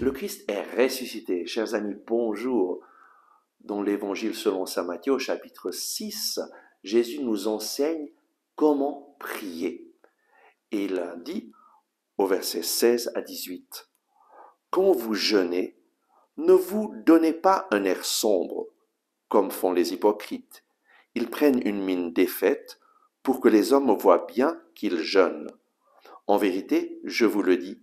Le Christ est ressuscité. Chers amis, bonjour. Dans l'Évangile selon saint Matthieu, au chapitre 6, Jésus nous enseigne comment prier. Et il dit au verset 16 à 18, « Quand vous jeûnez, ne vous donnez pas un air sombre, comme font les hypocrites. Ils prennent une mine défaite pour que les hommes voient bien qu'ils jeûnent. En vérité, je vous le dis,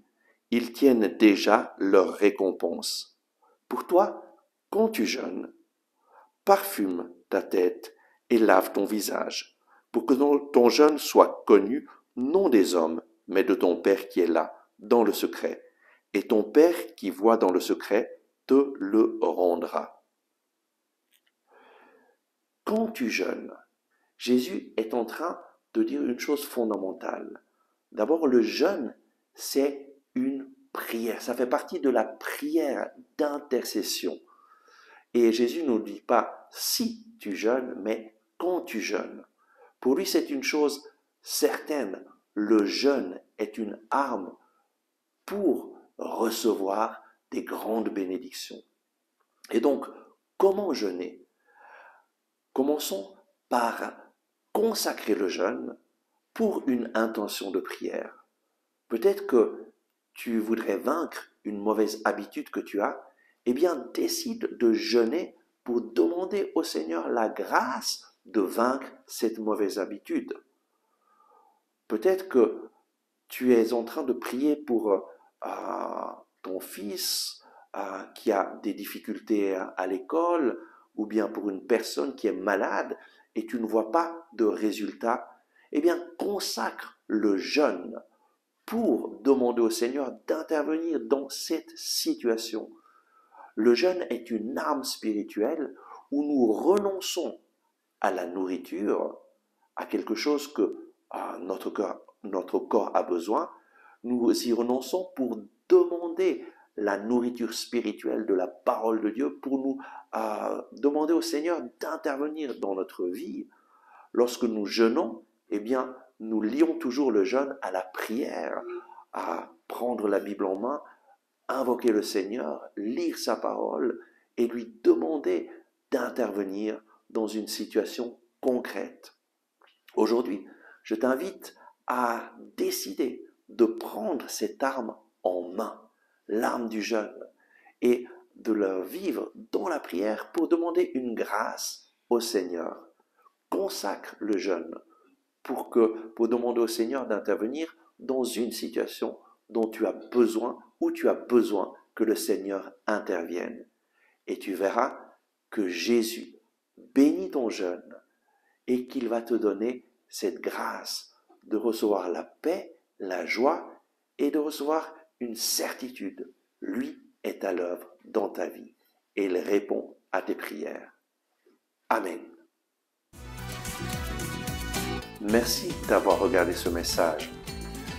ils tiennent déjà leur récompense. Pour toi, quand tu jeûnes, parfume ta tête et lave ton visage, pour que ton jeûne soit connu non des hommes, mais de ton Père qui est là, dans le secret. Et ton Père qui voit dans le secret te le rendra. » Quand tu jeûnes, Jésus est en train de dire une chose fondamentale. D'abord, le jeûne, c'est une prière. Ça fait partie de la prière d'intercession. Et Jésus ne nous dit pas si tu jeûnes, mais quand tu jeûnes. Pour lui, c'est une chose certaine. Le jeûne est une arme pour recevoir des grandes bénédictions. Et donc, comment jeûner? Commençons par consacrer le jeûne pour une intention de prière. Peut-être que tu voudrais vaincre une mauvaise habitude que tu as, eh bien décide de jeûner pour demander au Seigneur la grâce de vaincre cette mauvaise habitude. Peut-être que tu es en train de prier pour ton fils qui a des difficultés à l'école, ou bien pour une personne qui est malade et tu ne vois pas de résultat. Eh bien, consacre le jeûne pour demander au Seigneur d'intervenir dans cette situation. Le jeûne est une arme spirituelle où nous renonçons à la nourriture, à quelque chose que notre corps a besoin. Nous y renonçons pour demander la nourriture spirituelle de la parole de Dieu, pour nous demander au Seigneur d'intervenir dans notre vie. Lorsque nous jeûnons, eh bien, nous lions toujours le jeûne à la prière, à prendre la Bible en main, invoquer le Seigneur, lire sa parole et lui demander d'intervenir dans une situation concrète. Aujourd'hui, je t'invite à décider de prendre cette arme en main, l'arme du jeûne, et de la vivre dans la prière pour demander une grâce au Seigneur. Consacre le jeûne pour demander au Seigneur d'intervenir dans une situation dont tu as besoin, ou tu as besoin que le Seigneur intervienne. Et tu verras que Jésus bénit ton jeûne et qu'il va te donner cette grâce de recevoir la paix, la joie et de recevoir une certitude. Lui est à l'œuvre dans ta vie et il répond à tes prières. Amen. Merci d'avoir regardé ce message.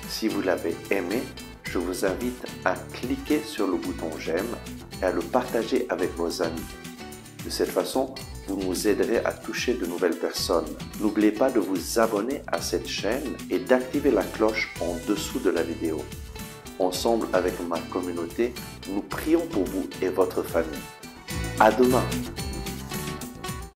Si vous l'avez aimé, je vous invite à cliquer sur le bouton j'aime et à le partager avec vos amis. De cette façon, vous nous aiderez à toucher de nouvelles personnes. N'oubliez pas de vous abonner à cette chaîne et d'activer la cloche en dessous de la vidéo. Ensemble avec ma communauté, nous prions pour vous et votre famille. À demain!